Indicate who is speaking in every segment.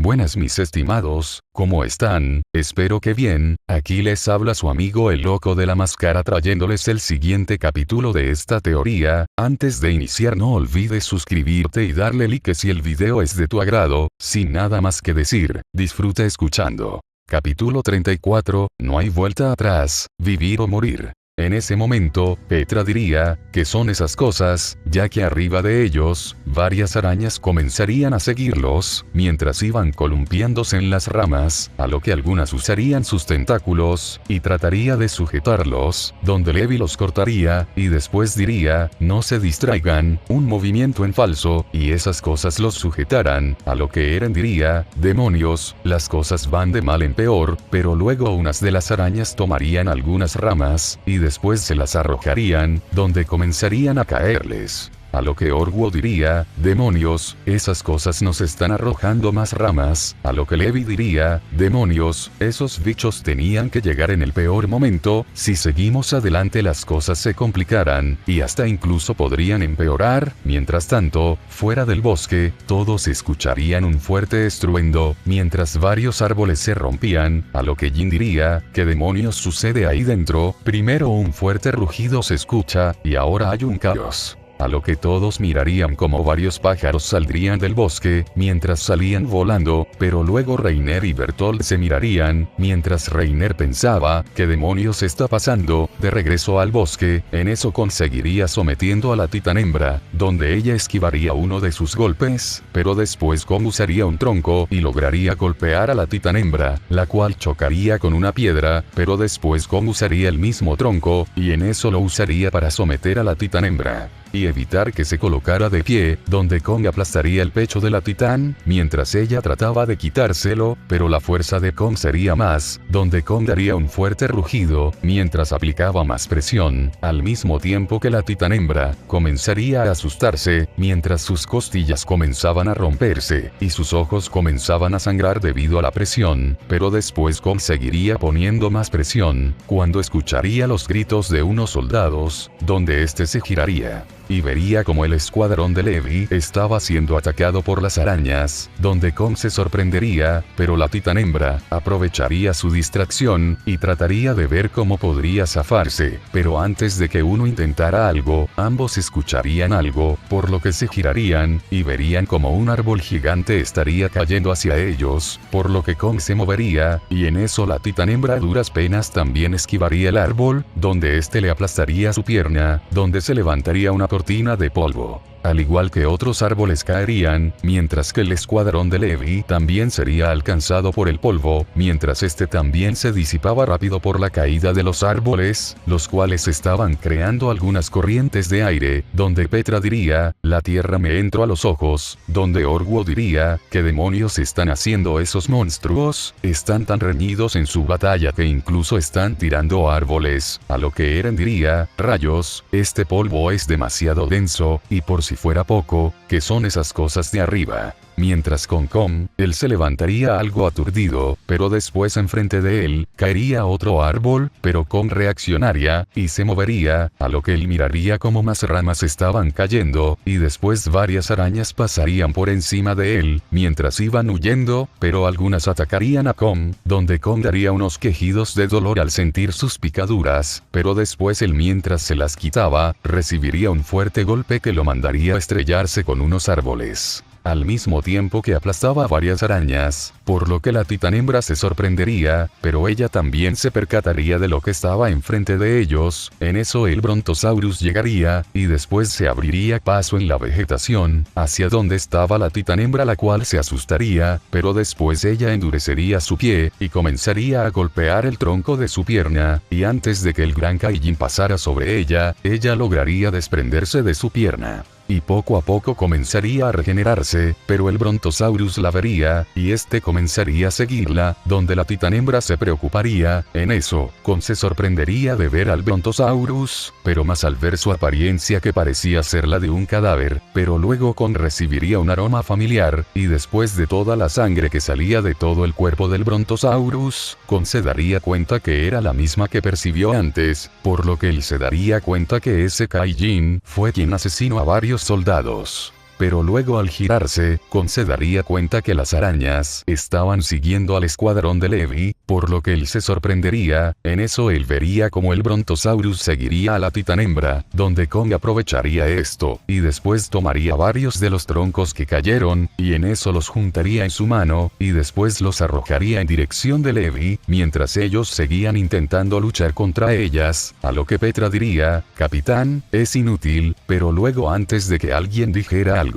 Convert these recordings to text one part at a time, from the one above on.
Speaker 1: Buenas mis estimados, ¿cómo están? Espero que bien. Aquí les habla su amigo el loco de la máscara trayéndoles el siguiente capítulo de esta teoría. Antes de iniciar no olvides suscribirte y darle like si el video es de tu agrado. Sin nada más que decir, disfruta escuchando. Capítulo 34, no hay vuelta atrás, vivir o morir. En ese momento, Petra diría, ¿qué son esas cosas?, ya que arriba de ellos, varias arañas comenzarían a seguirlos, mientras iban columpiándose en las ramas, a lo que algunas usarían sus tentáculos, y trataría de sujetarlos, donde Levi los cortaría, y después diría, no se distraigan, un movimiento en falso, y esas cosas los sujetaran, a lo que Eren diría, demonios, las cosas van de mal en peor, pero luego unas de las arañas tomarían algunas ramas, y después se las arrojarían, donde comenzarían a caerles. A lo que Orwo diría, demonios, esas cosas nos están arrojando más ramas, a lo que Levi diría, demonios, esos bichos tenían que llegar en el peor momento, si seguimos adelante las cosas se complicarán, y hasta incluso podrían empeorar. Mientras tanto, fuera del bosque, todos escucharían un fuerte estruendo, mientras varios árboles se rompían, a lo que Jin diría, ¿qué demonios sucede ahí dentro? Primero un fuerte rugido se escucha, y ahora hay un caos. A lo que todos mirarían como varios pájaros saldrían del bosque, mientras salían volando, pero luego Reiner y Bertolt se mirarían, mientras Reiner pensaba, ¿qué demonios está pasando? De regreso al bosque, en eso conseguiría sometiendo a la titán hembra, donde ella esquivaría uno de sus golpes, pero después Kong usaría un tronco y lograría golpear a la titán hembra, la cual chocaría con una piedra, pero después Kong usaría el mismo tronco, y en eso lo usaría para someter a la titán hembra y evitar que se colocara de pie, donde Kong aplastaría el pecho de la titán, mientras ella trataba de quitárselo, pero la fuerza de Kong sería más, donde Kong daría un fuerte rugido, mientras aplicaba más presión, al mismo tiempo que la titán hembra comenzaría a asustarse, mientras sus costillas comenzaban a romperse, y sus ojos comenzaban a sangrar debido a la presión, pero después Kong seguiría poniendo más presión, cuando escucharía los gritos de unos soldados, donde este se giraría y vería como el escuadrón de Levi estaba siendo atacado por las arañas, donde Kong se sorprendería, pero la titán hembra aprovecharía su distracción y trataría de ver cómo podría zafarse, pero antes de que uno intentara algo, ambos escucharían algo, por lo que se girarían y verían como un árbol gigante estaría cayendo hacia ellos, por lo que Kong se movería, y en eso la titán hembra a duras penas también esquivaría el árbol, donde este le aplastaría su pierna, donde se levantaría una cortina de polvo. Al igual que otros árboles caerían, mientras que el escuadrón de Levi también sería alcanzado por el polvo, mientras este también se disipaba rápido por la caída de los árboles, los cuales estaban creando algunas corrientes de aire, donde Petra diría, la tierra me entró a los ojos, donde Orwo diría, ¿qué demonios están haciendo esos monstruos? Están tan reñidos en su batalla que incluso están tirando árboles, a lo que Eren diría, rayos, este polvo es demasiado denso, y por si fuera poco, ¿qué son esas cosas de arriba? Mientras con Kong, él se levantaría algo aturdido, pero después enfrente de él, caería otro árbol, pero Kong reaccionaría, y se movería, a lo que él miraría como más ramas estaban cayendo, y después varias arañas pasarían por encima de él, mientras iban huyendo, pero algunas atacarían a Kong, donde Kong daría unos quejidos de dolor al sentir sus picaduras, pero después él mientras se las quitaba, recibiría un fuerte golpe que lo mandaría a estrellarse con unos árboles. Al mismo tiempo que aplastaba a varias arañas, por lo que la titán hembra se sorprendería, pero ella también se percataría de lo que estaba enfrente de ellos. En eso el Brontosaurus llegaría, y después se abriría paso en la vegetación, hacia donde estaba la titán hembra, la cual se asustaría, pero después ella endurecería su pie, y comenzaría a golpear el tronco de su pierna, y antes de que el gran Kaijin pasara sobre ella, ella lograría desprenderse de su pierna. Y poco a poco comenzaría a regenerarse, pero el Brontosaurus la vería, y este comenzaría a seguirla, donde la titán hembra se preocuparía. En eso, Kong se sorprendería de ver al Brontosaurus, pero más al ver su apariencia que parecía ser la de un cadáver, pero luego Kong recibiría un aroma familiar, y después de toda la sangre que salía de todo el cuerpo del Brontosaurus, Kong se daría cuenta que era la misma que percibió antes, por lo que él se daría cuenta que ese Kaijin fue quien asesinó a varios soldados. pero luego al girarse, Kong se daría cuenta que las arañas estaban siguiendo al escuadrón de Levi, por lo que él se sorprendería. En eso él vería como el Brontosaurus seguiría a la titanhembra, donde Kong aprovecharía esto, y después tomaría varios de los troncos que cayeron, y en eso los juntaría en su mano, y después los arrojaría en dirección de Levi, mientras ellos seguían intentando luchar contra ellas, a lo que Petra diría: capitán, es inútil, pero luego antes de que alguien dijera algo,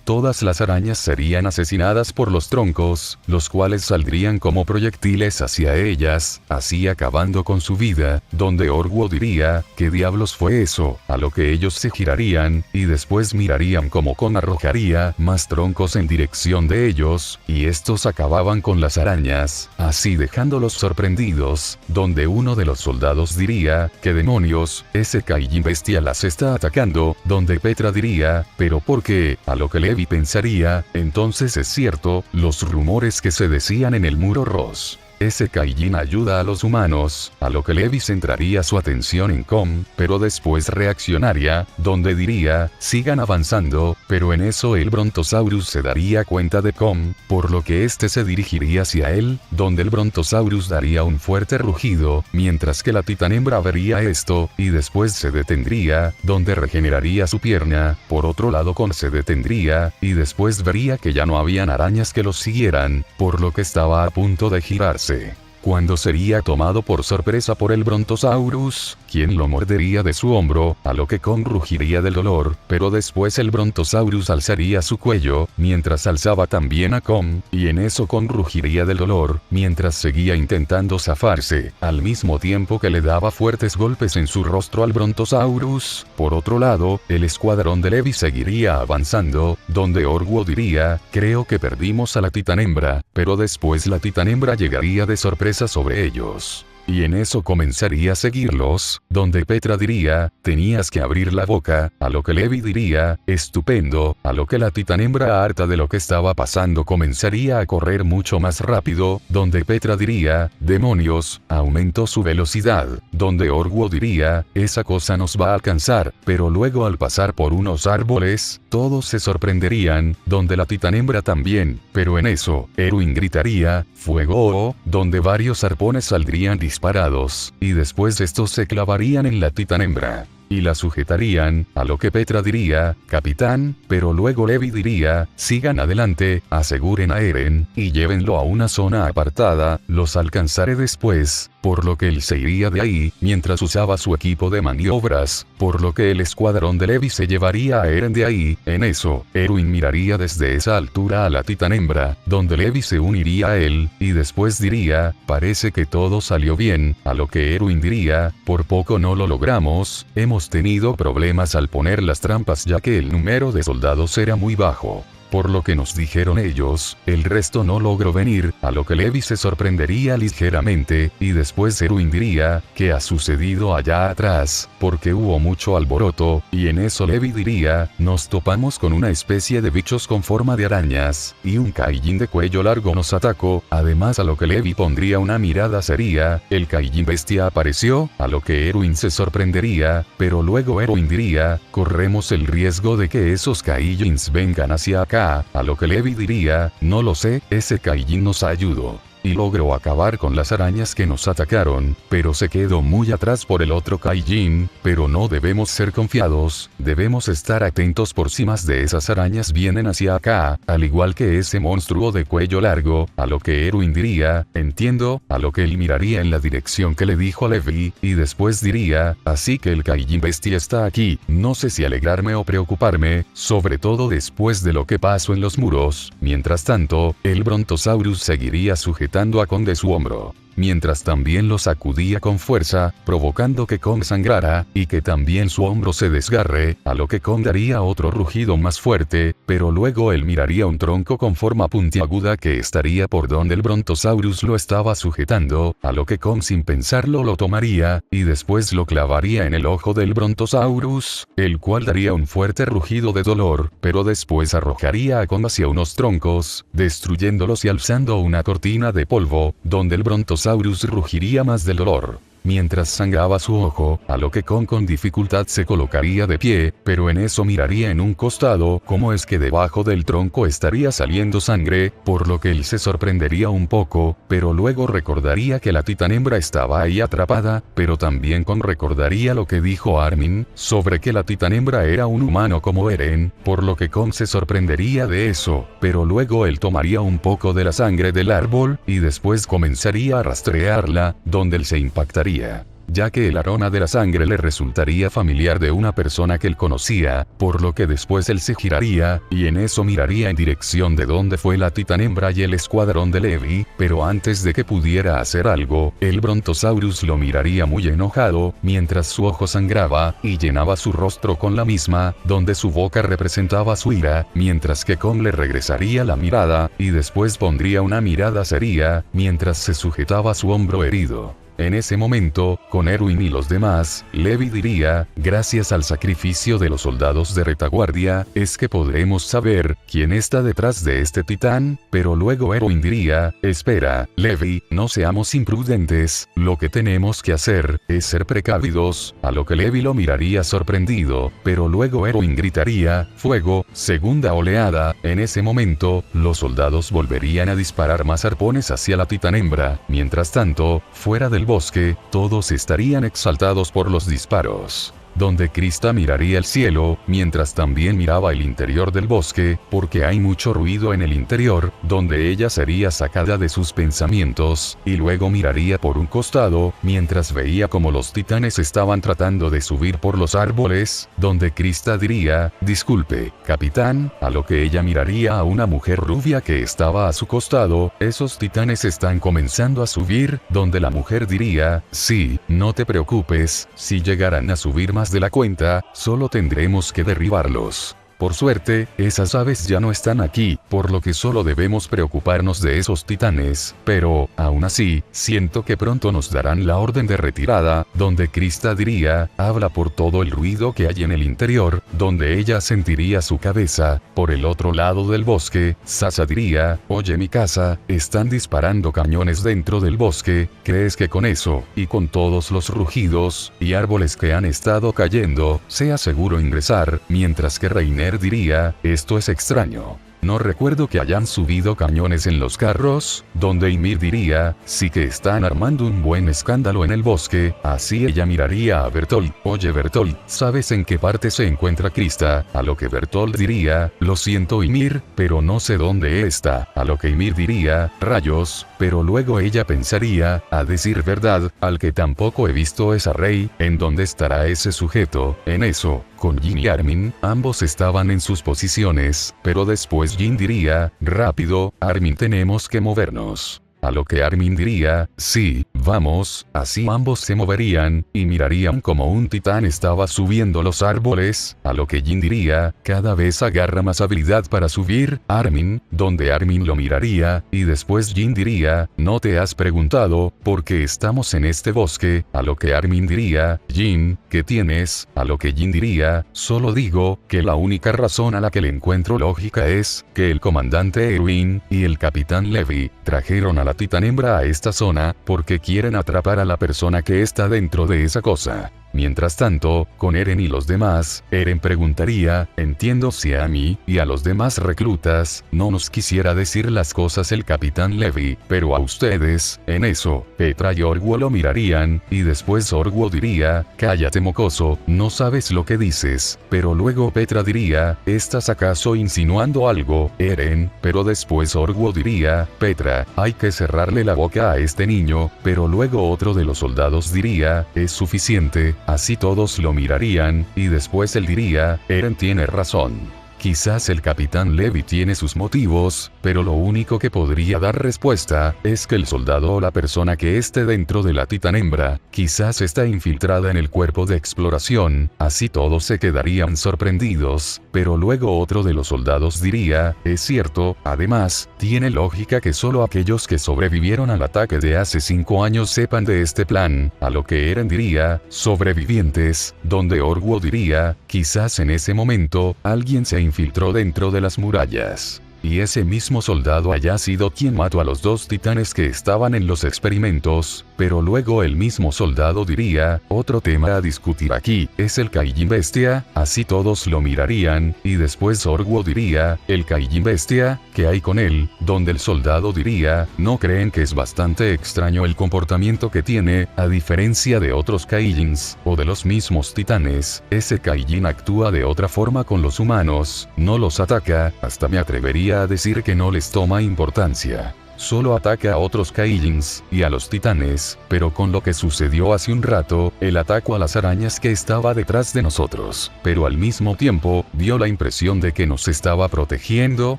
Speaker 1: todas las arañas serían asesinadas por los troncos, los cuales saldrían como proyectiles hacia ellas, así acabando con su vida, donde Orwo diría: ¿qué diablos fue eso? A lo que ellos se girarían, y después mirarían cómo Kong arrojaría más troncos en dirección de ellos, y estos acababan con las arañas, así dejándolos sorprendidos, donde uno de los soldados diría: ¿qué demonios? Ese Kaijin bestia las está atacando, donde Petra diría: ¿pero por qué? A lo que Levi pensaría: entonces es cierto, los rumores que se decían en el muro Ross. Ese Kaijin ayuda a los humanos, a lo que Levi centraría su atención en Kong, pero después reaccionaría, donde diría: sigan avanzando, pero en eso el Brontosaurus se daría cuenta de Kong, por lo que este se dirigiría hacia él, donde el Brontosaurus daría un fuerte rugido, mientras que la titanhembra vería esto, y después se detendría, donde regeneraría su pierna. Por otro lado, Kong se detendría, y después vería que ya no habían arañas que los siguieran, por lo que estaba a punto de girarse, cuando sería tomado por sorpresa por el Brontosaurus, quien lo mordería de su hombro, a lo que Kong rugiría del dolor, pero después el Brontosaurus alzaría su cuello, mientras alzaba también a Kong, y en eso Kong rugiría del dolor, mientras seguía intentando zafarse, al mismo tiempo que le daba fuertes golpes en su rostro al Brontosaurus. Por otro lado, el escuadrón de Levi seguiría avanzando, donde Orwo diría: creo que perdimos a la titanhembra, pero después la titanhembra llegaría de sorpresa sobre ellos. Y en eso comenzaría a seguirlos, donde Petra diría: tenías que abrir la boca, a lo que Levi diría: estupendo, a lo que la titanhembra, harta de lo que estaba pasando, comenzaría a correr mucho más rápido, donde Petra diría: demonios, aumentó su velocidad, donde Orwo diría: esa cosa nos va a alcanzar, pero luego al pasar por unos árboles, todos se sorprenderían, donde la titanhembra también, pero en eso, Erwin gritaría: fuego, donde varios arpones saldrían disparados, y después estos se clavarían en la titanhembra y la sujetarían, a lo que Petra diría: capitán, pero luego Levi diría: sigan adelante, aseguren a Eren, y llévenlo a una zona apartada, los alcanzaré después, por lo que él se iría de ahí, mientras usaba su equipo de maniobras, por lo que el escuadrón de Levi se llevaría a Eren de ahí. En eso, Erwin miraría desde esa altura a la titanhembra, donde Levi se uniría a él, y después diría: parece que todo salió bien, a lo que Erwin diría: por poco no lo logramos, hemos tenido problemas al poner las trampas ya que el número de soldados era muy bajo. Por lo que nos dijeron ellos, el resto no logró venir, a lo que Levi se sorprendería ligeramente, y después Erwin diría: ¿qué ha sucedido allá atrás? Porque hubo mucho alboroto, y en eso Levi diría: nos topamos con una especie de bichos con forma de arañas, y un Kaijin de cuello largo nos atacó. Además, a lo que Levi pondría una mirada seria: el Kaijin bestia apareció, a lo que Erwin se sorprendería, pero luego Erwin diría: corremos el riesgo de que esos Kaijins vengan hacia acá. A lo que Levi diría: no lo sé, ese Kaijin nos ayudó y logró acabar con las arañas que nos atacaron, pero se quedó muy atrás por el otro Kaijin, pero no debemos ser confiados, debemos estar atentos por si más de esas arañas vienen hacia acá, al igual que ese monstruo de cuello largo. A lo que Erwin diría: entiendo, a lo que él miraría en la dirección que le dijo a Levi, y después diría: así que el Kaijin bestia está aquí, no sé si alegrarme o preocuparme, sobre todo después de lo que pasó en los muros. Mientras tanto, el Brontosaurus seguiría sujetando a Kong de su hombro, mientras también lo sacudía con fuerza, provocando que Kong sangrara, y que también su hombro se desgarre, a lo que Kong daría otro rugido más fuerte, pero luego él miraría un tronco con forma puntiaguda que estaría por donde el Brontosaurus lo estaba sujetando, a lo que Kong sin pensarlo lo tomaría, y después lo clavaría en el ojo del Brontosaurus, el cual daría un fuerte rugido de dolor, pero después arrojaría a Kong hacia unos troncos, destruyéndolos y alzando una cortina de polvo, donde el Brontosaurus rugiría más del dolor. mientras sangraba su ojo, a lo que con dificultad se colocaría de pie, pero en eso miraría en un costado cómo es que debajo del tronco estaría saliendo sangre, por lo que él se sorprendería un poco, pero luego recordaría que la titanhembra estaba ahí atrapada, pero también con recordaría lo que dijo Armin, sobre que la titanhembra era un humano como Eren, por lo que Con se sorprendería de eso, pero luego él tomaría un poco de la sangre del árbol, y después comenzaría a rastrearla, donde él se impactaría, ya que el aroma de la sangre le resultaría familiar de una persona que él conocía, por lo que después él se giraría, y en eso miraría en dirección de donde fue la titanhembra y el escuadrón de Levi, pero antes de que pudiera hacer algo, el Brontosaurus lo miraría muy enojado, mientras su ojo sangraba, y llenaba su rostro con la misma, donde su boca representaba su ira, mientras que Kong le regresaría la mirada, y después pondría una mirada seria, mientras se sujetaba su hombro herido. En ese momento, con Erwin y los demás, Levi diría, gracias al sacrificio de los soldados de retaguardia, es que podremos saber quién está detrás de este titán, pero luego Erwin diría, espera, Levi, no seamos imprudentes, lo que tenemos que hacer, es ser precavidos, a lo que Levi lo miraría sorprendido, pero luego Erwin gritaría, fuego, segunda oleada, en ese momento, los soldados volverían a disparar más arpones hacia la titanhembra, mientras tanto, fuera del bosque, todos estarían exaltados por los disparos. Donde Krista miraría el cielo, mientras también miraba el interior del bosque, porque hay mucho ruido en el interior, donde ella sería sacada de sus pensamientos, y luego miraría por un costado, mientras veía como los titanes estaban tratando de subir por los árboles, donde Krista diría, disculpe, capitán, a lo que ella miraría a una mujer rubia que estaba a su costado, esos titanes están comenzando a subir, donde la mujer diría, sí, no te preocupes, si llegaran a subir más de la cuenta, solo tendremos que derribarlos. Por suerte, esas aves ya no están aquí, por lo que solo debemos preocuparnos de esos titanes, pero, aún así, siento que pronto nos darán la orden de retirada, donde Krista diría, habla por todo el ruido que hay en el interior, donde ella sentiría su cabeza. Por el otro lado del bosque, Sasha diría, oye Mikasa, están disparando cañones dentro del bosque, ¿crees que con eso, y con todos los rugidos, y árboles que han estado cayendo, sea seguro ingresar, mientras que Reiner diría, esto es extraño? No recuerdo que hayan subido cañones en los carros, donde Ymir diría, sí que están armando un buen escándalo en el bosque, así ella miraría a Bertolt, oye Bertolt, ¿sabes en qué parte se encuentra Krista? A lo que Bertolt diría, lo siento Ymir, pero no sé dónde está, a lo que Ymir diría, rayos, pero luego ella pensaría, a decir verdad, al que tampoco he visto es a Rey, ¿en dónde estará ese sujeto? En eso, con Jin y Armin, ambos estaban en sus posiciones, pero después Jin diría, rápido, Armin tenemos que movernos. A lo que Armin diría, sí, vamos, así ambos se moverían, y mirarían como un titán estaba subiendo los árboles, a lo que Jin diría, cada vez agarra más habilidad para subir, Armin, donde Armin lo miraría, y después Jin diría, no te has preguntado, ¿por qué estamos en este bosque? A lo que Armin diría, Jin, ¿qué tienes? A lo que Jin diría, solo digo, que la única razón a la que le encuentro lógica es, que el comandante Erwin, y el capitán Levi, trajeron a la titanhembra a esta zona, porque quieren atrapar a la persona que está dentro de esa cosa. Mientras tanto, con Eren y los demás, Eren preguntaría, entiendo si a mí, y a los demás reclutas, no nos quisiera decir las cosas el capitán Levi, pero a ustedes, en eso, Petra y Orguo lo mirarían, y después Orguo diría, cállate mocoso, no sabes lo que dices, pero luego Petra diría, ¿estás acaso insinuando algo, Eren? Pero después Orguo diría, Petra, hay que cerrarle la boca a este niño, pero luego otro de los soldados diría, es suficiente. Así todos lo mirarían, y después él diría, Eren tiene razón. Quizás el capitán Levi tiene sus motivos, pero lo único que podría dar respuesta, es que el soldado o la persona que esté dentro de la titanhembra, quizás está infiltrada en el cuerpo de exploración, así todos se quedarían sorprendidos, pero luego otro de los soldados diría, es cierto, además, tiene lógica que solo aquellos que sobrevivieron al ataque de hace 5 años sepan de este plan, a lo que Eren diría, sobrevivientes, donde Orguo diría, quizás en ese momento, alguien se infiltró dentro de las murallas. y ese mismo soldado haya sido quien mató a los 2 titanes que estaban en los experimentos, pero luego el mismo soldado diría, otro tema a discutir aquí, es el Kaijin bestia, así todos lo mirarían, y después Orwo diría, el Kaijin bestia, ¿qué hay con él? Donde el soldado diría, ¿no creen que es bastante extraño el comportamiento que tiene, a diferencia de otros Kaijins, o de los mismos titanes? Ese Kaijin actúa de otra forma con los humanos, no los ataca, hasta me atrevería a decir que no les toma importancia. Solo ataca a otros Kaijins, y a los titanes, pero con lo que sucedió hace un rato, él atacó a las arañas que estaba detrás de nosotros, pero al mismo tiempo, dio la impresión de que nos estaba protegiendo,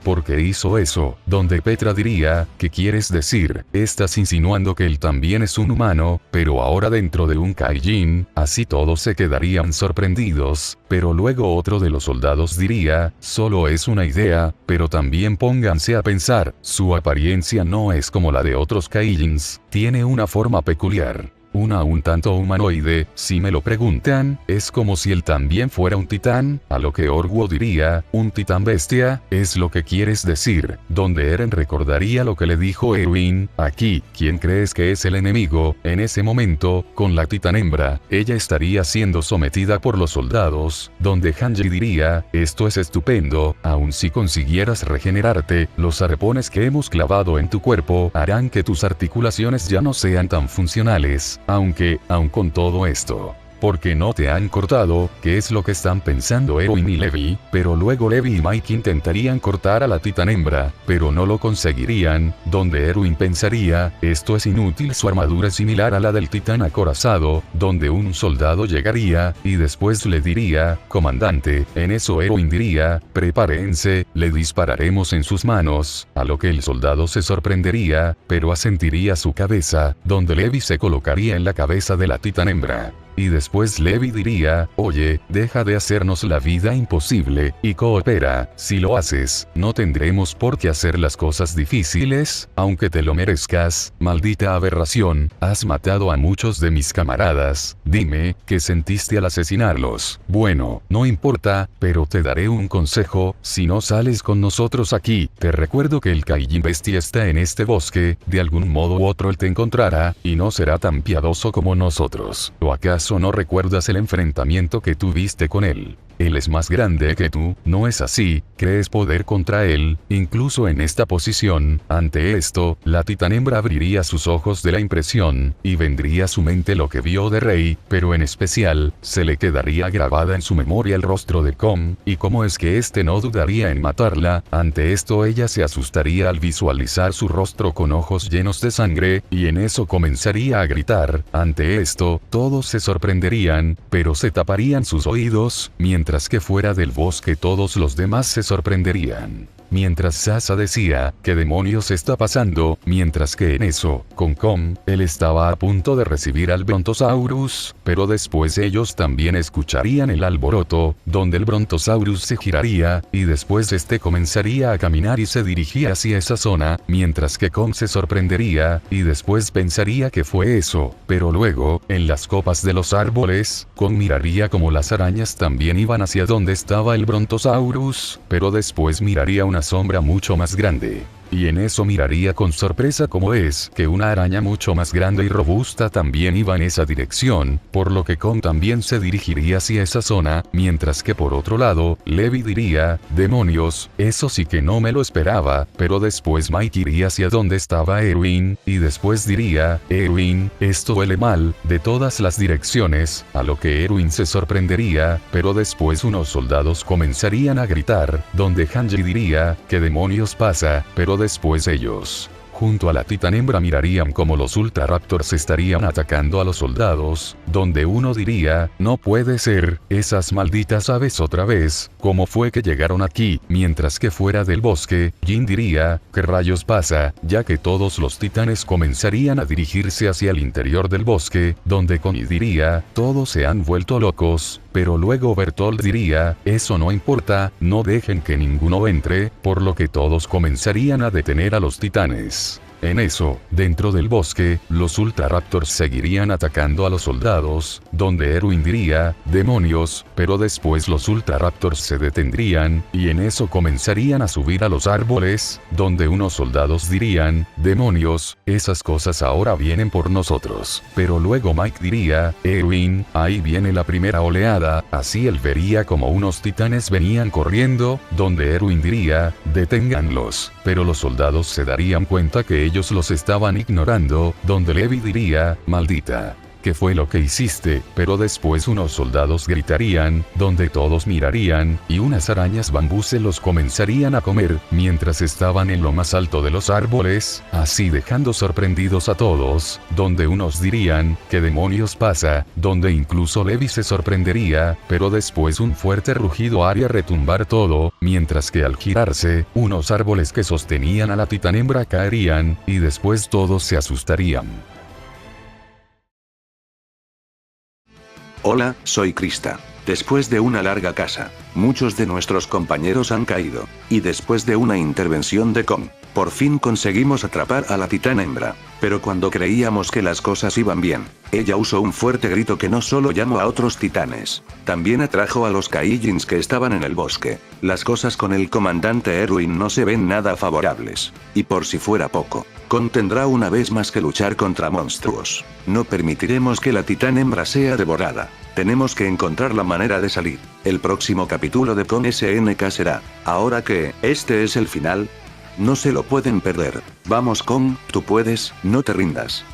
Speaker 1: porque hizo eso, donde Petra diría, ¿qué quieres decir? Estás insinuando que él también es un humano, pero ahora dentro de un Kaijin, así todos se quedarían sorprendidos, pero luego otro de los soldados diría, solo es una idea, pero también pónganse a pensar, su apariencia no es como la de otros Kaijins, tiene una forma peculiar. Una un tanto humanoide, si me lo preguntan, es como si él también fuera un titán, a lo que Orwo diría, un titán bestia, es lo que quieres decir, donde Eren recordaría lo que le dijo Erwin, aquí, ¿quién crees que es el enemigo? En ese momento, con la titán hembra, ella estaría siendo sometida por los soldados, donde Hanji diría, esto es estupendo, aun si consiguieras regenerarte, los arpones que hemos clavado en tu cuerpo harán que tus articulaciones ya no sean tan funcionales. Aunque, aun con todo esto, porque no te han cortado, ¿qué es lo que están pensando Erwin y Levi? Pero luego Levi y Mike intentarían cortar a la titán hembra, pero no lo conseguirían, donde Erwin pensaría, esto es inútil, su armadura es similar a la del titán acorazado, donde un soldado llegaría, y después le diría, comandante, en eso Erwin diría, prepárense, le dispararemos en sus manos, a lo que el soldado se sorprendería, pero asentiría su cabeza, donde Levi se colocaría en la cabeza de la titán hembra. Y después Levi diría, oye, deja de hacernos la vida imposible, y coopera, si lo haces, no tendremos por qué hacer las cosas difíciles, aunque te lo merezcas, maldita aberración, has matado a muchos de mis camaradas, dime, ¿qué sentiste al asesinarlos? Bueno, no importa, pero te daré un consejo, si no sales con nosotros aquí, te recuerdo que el Kaijin bestia está en este bosque, de algún modo u otro él te encontrará, y no será tan piadoso como nosotros, ¿o acaso no recuerdas el enfrentamiento que tuviste con él? Él es más grande que tú, ¿no es así? ¿Crees poder contra él? Incluso en esta posición, ante esto, la titán hembra abriría sus ojos de la impresión, y vendría a su mente lo que vio de Rey, pero en especial, se le quedaría grabada en su memoria el rostro de Com, y cómo es que este no dudaría en matarla. Ante esto ella se asustaría al visualizar su rostro con ojos llenos de sangre, y en eso comenzaría a gritar. Ante esto, todos se sorprenderían, pero se taparían sus oídos, mientras que fuera del bosque todos los demás se sorprenderían. Mientras Sasa decía, ¿qué demonios está pasando? Mientras que en eso, con Com, él estaba a punto de recibir al Brontosaurus, pero después ellos también escucharían el alboroto, donde el Brontosaurus se giraría, y después este comenzaría a caminar y se dirigía hacia esa zona, mientras que Com se sorprendería, y después pensaría que fue eso, pero luego, en las copas de los árboles, Com miraría como las arañas también iban hacia donde estaba el Brontosaurus, pero después miraría una sombra mucho más grande. Y en eso miraría con sorpresa cómo es que una araña mucho más grande y robusta también iba en esa dirección, por lo que Com también se dirigiría hacia esa zona, mientras que por otro lado, Levi diría, demonios, eso sí que no me lo esperaba, pero después Mike iría hacia donde estaba Erwin, y después diría, Erwin, esto huele mal, de todas las direcciones, a lo que Erwin se sorprendería, pero después unos soldados comenzarían a gritar, donde Hanji diría, ¿qué demonios pasa? Pero después ellos, junto a la titán hembra, mirarían como los Ultra Raptors estarían atacando a los soldados, donde uno diría, no puede ser, esas malditas aves otra vez, ¿cómo fue que llegaron aquí? Mientras que fuera del bosque, Jin diría, ¿qué rayos pasa? Ya que todos los titanes comenzarían a dirigirse hacia el interior del bosque, donde Connie diría, todos se han vuelto locos, pero luego Bertolt diría, eso no importa, no dejen que ninguno entre, por lo que todos comenzarían a detener a los titanes. En eso, dentro del bosque, los Ultraraptors seguirían atacando a los soldados, donde Erwin diría, demonios, pero después los Ultraraptors se detendrían, y en eso comenzarían a subir a los árboles, donde unos soldados dirían, demonios, esas cosas ahora vienen por nosotros. Pero luego Mike diría, Erwin, ahí viene la primera oleada, así él vería como unos titanes venían corriendo, donde Erwin diría, deténganlos, pero los soldados se darían cuenta que ellos los estaban ignorando, donde Levi diría, maldita, ¿qué fue lo que hiciste? Pero después unos soldados gritarían, donde todos mirarían, y unas arañas bambú se los comenzarían a comer, mientras estaban en lo más alto de los árboles, así dejando sorprendidos a todos, donde unos dirían, ¿qué demonios pasa? Donde incluso Levi se sorprendería, pero después un fuerte rugido haría retumbar todo, mientras que al girarse, unos árboles que sostenían a la titán-hembra caerían, y después todos se asustarían.
Speaker 2: Hola, soy Krista. Después de una larga caza, muchos de nuestros compañeros han caído, y después de una intervención de Kong, por fin conseguimos atrapar a la titán hembra. Pero cuando creíamos que las cosas iban bien, ella usó un fuerte grito que no solo llamó a otros titanes, también atrajo a los Kaijins que estaban en el bosque. Las cosas con el comandante Erwin no se ven nada favorables. Y por si fuera poco, Kong tendrá una vez más que luchar contra monstruos. No permitiremos que la titán hembra sea devorada. Tenemos que encontrar la manera de salir. El próximo capítulo de Kong SNK será, ahora que este es el final, no se lo pueden perder. Vamos Kong, tú puedes, no te rindas.